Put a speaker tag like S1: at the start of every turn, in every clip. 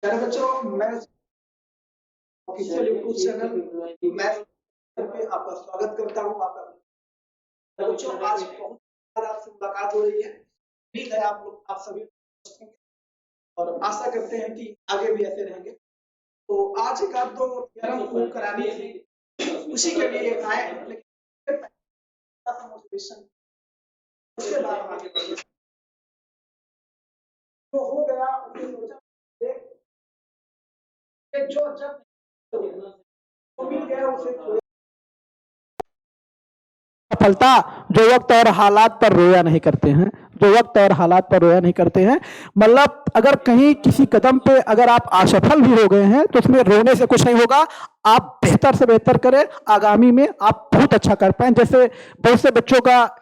S1: प्यारे बच्चों, मैं ऑफिशियल यूट्यूब चैनल मैथ पे आपका स्वागत करता हूँ। आपका बच्चों, आज बहुत बार आपसे मुलाकात हो रही है। उम्मीद है आप सभी और आशा करते हैं कि आगे भी ऐसे रहेंगे। तो आज एक आप दो थ्योरम प्रूव करानी थी, उसी के लिए आए, लेकिन मोटिवेशन उसके बाद हम आगे बढ़ेंगे। जो हो गया उसे सोचा, जो जब तो मिल गया उसे सफलता जो वक्त और हालात पर रोया नहीं करते हैं, जो वक्त और हालात पर रोया नहीं करते हैं। मतलब अगर कहीं किसी कदम पे अगर आप असफल भी हो गए हैं तो उसमें रोने से कुछ नहीं होगा। आप बेहतर से बेहतर करें, आगामी में आप बहुत अच्छा कर पाए। जैसे बहुत से बच्चों का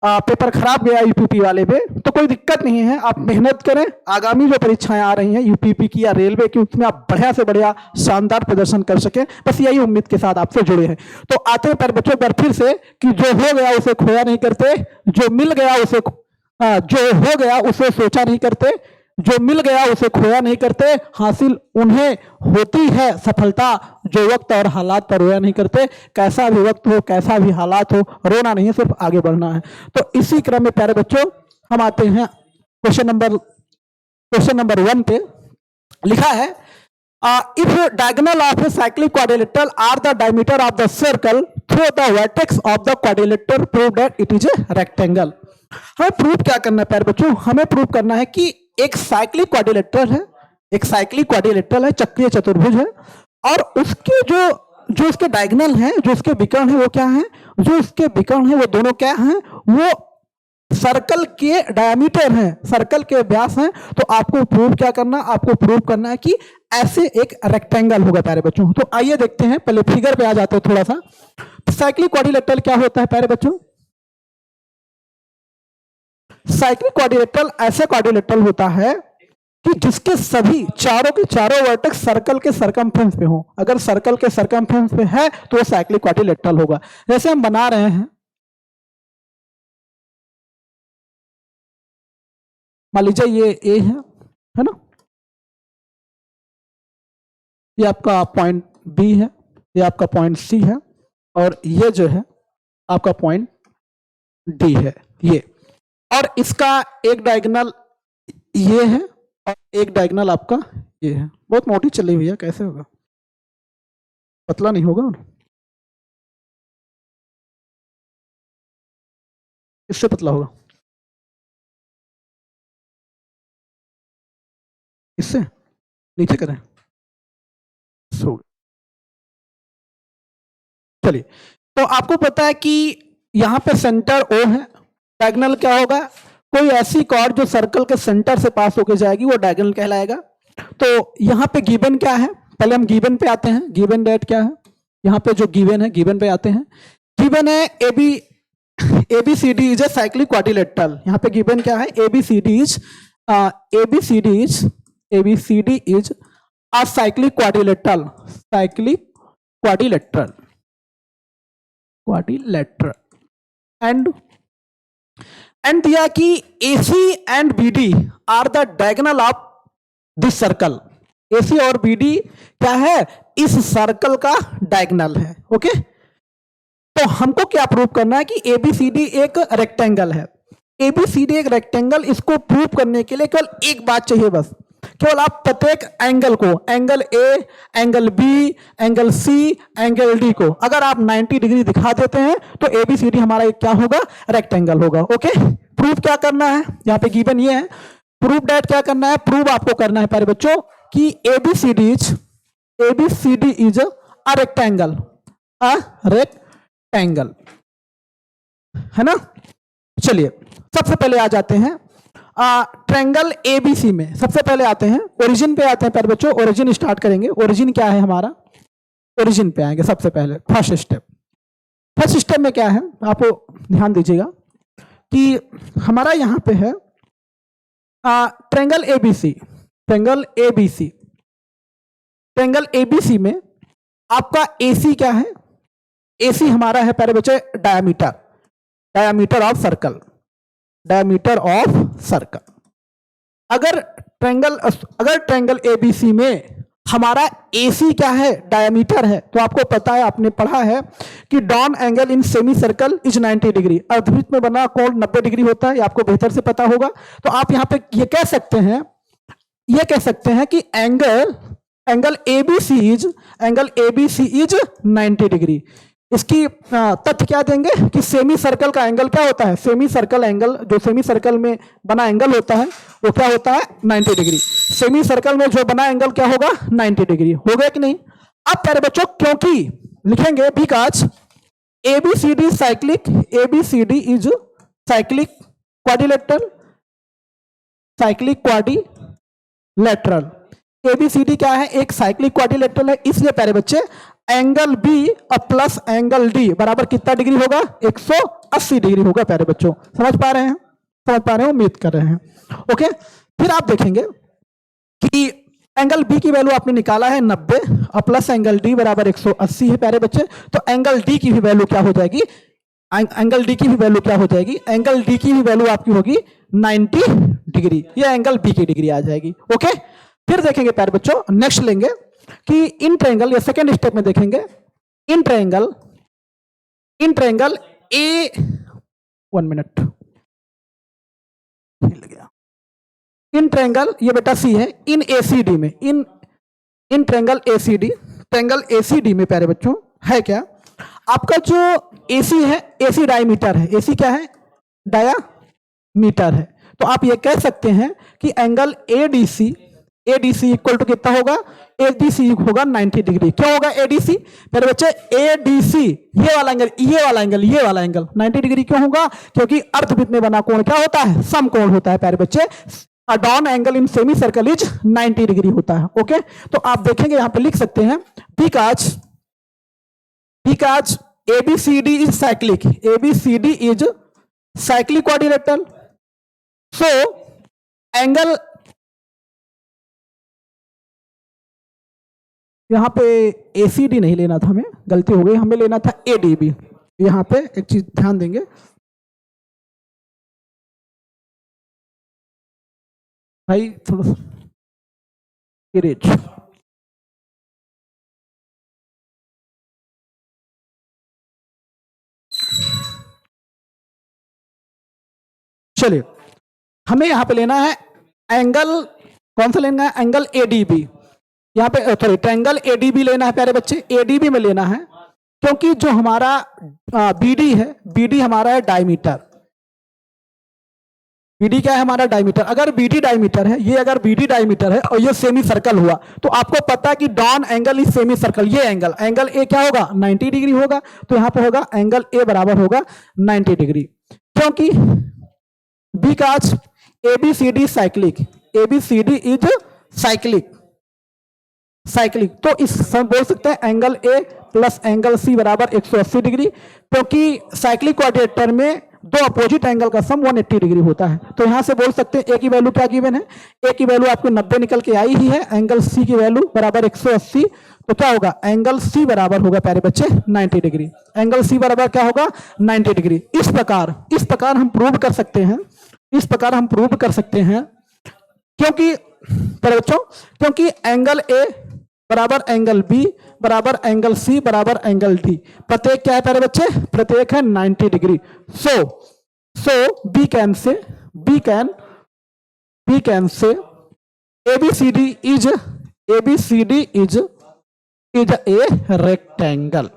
S1: पेपर खराब गया यूपीपी वाले पे, तो कोई दिक्कत नहीं है, आप मेहनत करें। आगामी जो परीक्षाएं आ रही हैं यूपीपी की या रेलवे की, उसमें आप बढ़िया से बढ़िया शानदार प्रदर्शन कर सकें, बस यही उम्मीद के साथ आपसे जुड़े हैं। तो आते हैं पर बच्चों एक बार फिर से कि जो हो गया उसे खोया नहीं करते, जो मिल गया उसे जो हो गया उसे सोचा नहीं करते, जो मिल गया उसे खोया नहीं करते, हासिल उन्हें होती है सफलता जो वक्त और हालात पर रोया नहीं करते। कैसा भी वक्त हो, कैसा भी हालात हो, रोना नहीं है, सिर्फ आगे बढ़ना है। तो इसी क्रम में प्यारे बच्चों हम आते हैं क्वेश्चन नंबर 1 पे। लिखा है if diagonal of a cyclic quadrilateral are the diameter of the circle through the vertex of the quadrilateral, prove that it is a rectangle। हमें प्रूव क्या करना है प्यारे बच्चों? हमें प्रूव करना है कि एक साइक्लिक क्वाड्रिलेटरल है, एक साइक्लिक क्वाड्रिलेटरल है, चक्रीय चतुर्भुज है, और उसके जो उसके डायगोनल है, जो उसके विकर्ण है वो क्या है? जो उसके विकर्ण है वो दोनों क्या हैं? वो सर्कल के डायमीटर हैं, सर्कल के व्यास हैं। तो आपको प्रूव क्या करना? आपको प्रूव करना है कि ऐसे एक रेक्टेंगल होगा प्यारे बच्चों। तो आइए देखते हैं, पहले फिगर पे आ जाते हैं थोड़ा सा। साइक्लिक क्वाड्रिलेटरल क्या होता है प्यारे बच्चों? साइक्लिक क्वाड्रिलेटरल ऐसे क्वाड्रिलेटरल होता है कि जिसके सभी चारों के चारों वर्टेक्स सर्कल के सरकमफ्रेंस पे हो। अगर सर्कल के सरकमफ्रेंस पे है तो वो साइक्लिक क्वाड्रिलेटरल होगा। जैसे हम बना रहे हैं, मान लीजिए ये ए है ना, ये आपका पॉइंट बी है, ये आपका पॉइंट सी है, और ये जो है आपका पॉइंट डी है ये। और इसका एक डायगोनल ये है और एक डायगोनल आपका ये है। बहुत मोटी चली हुई है, कैसे होगा? पतला नहीं होगा, इससे पतला होगा, इससे नीचे करें। चलिए, तो आपको पता है कि यहां पे सेंटर ओ है, डायगोनल क्या होगा? कोई ऐसी कॉर्ड जो सर्कल के सेंटर से पास होके जाएगी वो डायगोनल कहलाएगा। तो यहां पे गिवन क्या है? पहले हम गिवन पे आते हैं। गिवन डेट क्या है? यहां पे जो गिवन है, गिवन पे आते हैं। गिवन है ABCD is a cyclic quadrilateral. यहां पे गिवन क्या है? ABCD is a cyclic quadrilateral, cyclic quadrilateral and दिया कि AC and BD are the diagonal of this circle. AC और BD क्या है? इस सर्कल का डायगोनल है। ओके, तो हमको क्या प्रूव करना है कि ABCD एक रेक्टेंगल है। ABCD एक रेक्टेंगल, इसको प्रूव करने के लिए केवल एक बात चाहिए, बस केवल आप प्रत्येक एंगल को, angle A, angle B, angle C, angle D को अगर आप 90 डिग्री दिखा देते हैं तो ABCD हमारा एक क्या होगा? रेक्टेंगल होगा। ओके, प्रूफ क्या करना है? यहाँ पे गिवन ये है। प्रूफ डेट क्या करना है? प्रूफ आपको करना है प्यारे बच्चों कि ABCD इज अ रेक्टेंगल, है ना। चलिए, सबसे पहले आ जाते हैं ट्रायंगल ABC में। सबसे पहले आते हैं ओरिजिन पे, आते हैं प्यारे बच्चों। ओरिजिन स्टार्ट करेंगे। ओरिजिन क्या है हमारा? ओरिजिन पे आएंगे सबसे पहले। फर्स्ट स्टेप में क्या है आप ध्यान दीजिएगा कि हमारा यहां पे है ट्रायंगल ABC में आपका AC क्या है? AC हमारा है प्यारे बच्चे डायमीटर ऑफ सर्कल। अगर ट्रायंगल, अगर ट्रायंगल एबीसी में हमारा AC क्या है, डायमीटर है, तो आपको पता है, आपने पढ़ा है कि don angle in semi circle is 90 degree. अर्धवृत्त में बना कोण 90 डिग्री होता है, ये आपको बेहतर से पता होगा। तो आप यहां पे ये कह सकते हैं कि एंगल ABC इज 90 डिग्री। इसकी तथ्य क्या देंगे कि सेमी सर्कल का एंगल क्या होता है, सेमी सर्कल एंगल, जो सेमी सर्कल में बना एंगल होता है वो क्या होता है, 90 डिग्री। सेमी सर्कल में जो बना एंगल क्या होगा, 90 डिग्री। हो गया कि नहीं? अब प्यारे बच्चों, क्योंकि लिखेंगे because ABCD cyclic, ABCD is cyclic quadrilateral, cyclic quadrilateral. ABCD क्या है, एक साइक्लिक क्वाड्रिलेटरल है, इसलिए प्यारे बच्चे एंगल बी और प्लस एंगल डी बराबर कितना डिग्री होगा, 180 डिग्री होगा। प्यारे बच्चों समझ पा रहे हैं, उम्मीद कर रहे हैं। ओके, फिर आप देखेंगे कि एंगल बी की वैल्यू आपने निकाला है 90 और प्लस एंगल डी बराबर 180 है प्यारे बच्चे। तो एंगल डी की भी वैल्यू क्या हो जाएगी, एंगल डी की भी वैल्यू क्या हो जाएगी, एंगल डी की भी वैल्यू आपकी होगी 90 डिग्री। ये एंगल बी की डिग्री आ जाएगी। ओके, फिर देखेंगे प्यारे बच्चों, नेक्स्ट लेंगे कि इन ट्रायंगल, या सेकेंड स्टेप में देखेंगे इन ट्रायंगल ए, 1 मिनट हिल गया, इन ट्रायंगल, ये बेटा सी है, इन ACD में, इन ट्रायंगल ACD में प्यारे बच्चों है क्या, आपका जो AC है, AC डायमीटर है, AC क्या है, डायामीटर है। तो आप ये कह सकते हैं कि एंगल ADC इक्वल टू कितना होगा, ADC होगा 90 डिग्री। क्यों होगा ADC मेरे बच्चे, ADC ये वाला एंगल 90 डिग्री क्यों होगा, क्योंकि अर्धवृत्त में बना कोण क्या होता है, समकोण होता है प्यारे बच्चे। Dawn angle in semi circle is 90 degree होता है। ओके, तो आप देखेंगे यहां पे लिख सकते हैं because ABCD is cyclic, ABCD is cyclic quadrilateral, so angle, यहां पे ACD नहीं लेना था, हमें गलती हो गई, हमें लेना था ADB। यहां पे एक चीज ध्यान देंगे, भाई थोड़ा इरेज, चलिए हमें यहां पे लेना है एंगल, कौन सा लेना है, एंगल ADB। यहाँ पे सॉरी, ट्रायंगल ADB लेना है प्यारे बच्चे, ADB में लेना है, क्योंकि जो हमारा BD है, BD हमारा है डायमीटर, BD क्या है हमारा डायमीटर। अगर BD डायमीटर है, ये अगर BD डायमीटर है और ये सेमी सर्कल हुआ, तो आपको पता है कि don angle is semicircle, ये एंगल A क्या होगा, 90 डिग्री होगा। तो यहाँ पे होगा एंगल A बराबर होगा 90 डिग्री, क्योंकि because ABCD cyclic, ABCD is cyclic. तो इस बोल सकते हैं angle A plus angle C बराबर 180 डिग्री, क्योंकि साइक्लिक क्वाड्रिलेटरल में दो अपोजिट एंगल का सम 180 डिग्री होता है। तो यहां से बोल सकते हैं A की वैल्यू क्या गिवन है, A की वैल्यू आपको 90 निकल के आई ही है, एंगल C की वैल्यू बराबर 180। तो क्या होगा, एंगल C बराबर होगा प्यारे बच्चे 90 डिग्री, एंगल C बराबर क्या होगा, 90 डिग्री। इस प्रकार हम प्रूव कर सकते हैं, क्योंकि प्यारे बच्चों, क्योंकि एंगल A बराबर एंगल B बराबर एंगल C बराबर एंगल D, प्रत्येक क्या है प्यारे बच्चे, प्रत्येक है 90 degree. So we can say ABCD is a rectangle,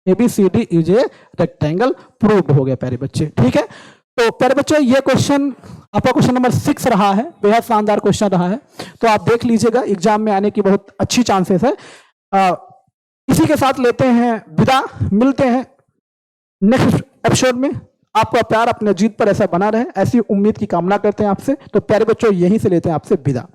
S1: ABCD is a rectangle, prove हो गया प्यारे बच्चे। ठीक है, तो प्यारे बच्चों ये क्वेश्चन आपका क्वेश्चन नंबर 6 रहा है, बेहद शानदार क्वेश्चन रहा है, तो आप देख लीजिएगा, एग्जाम में आने की बहुत अच्छी चांसेस है। इसी के साथ लेते हैं विदा, मिलते हैं नेक्स्ट एपिसोड में। आपका प्यार अपने जीत पर ऐसा बना रहे, ऐसी उम्मीद की कामना करते हैं आपसे। तो प्यारे बच्चों यहीं से लेते हैं आपसे विदा।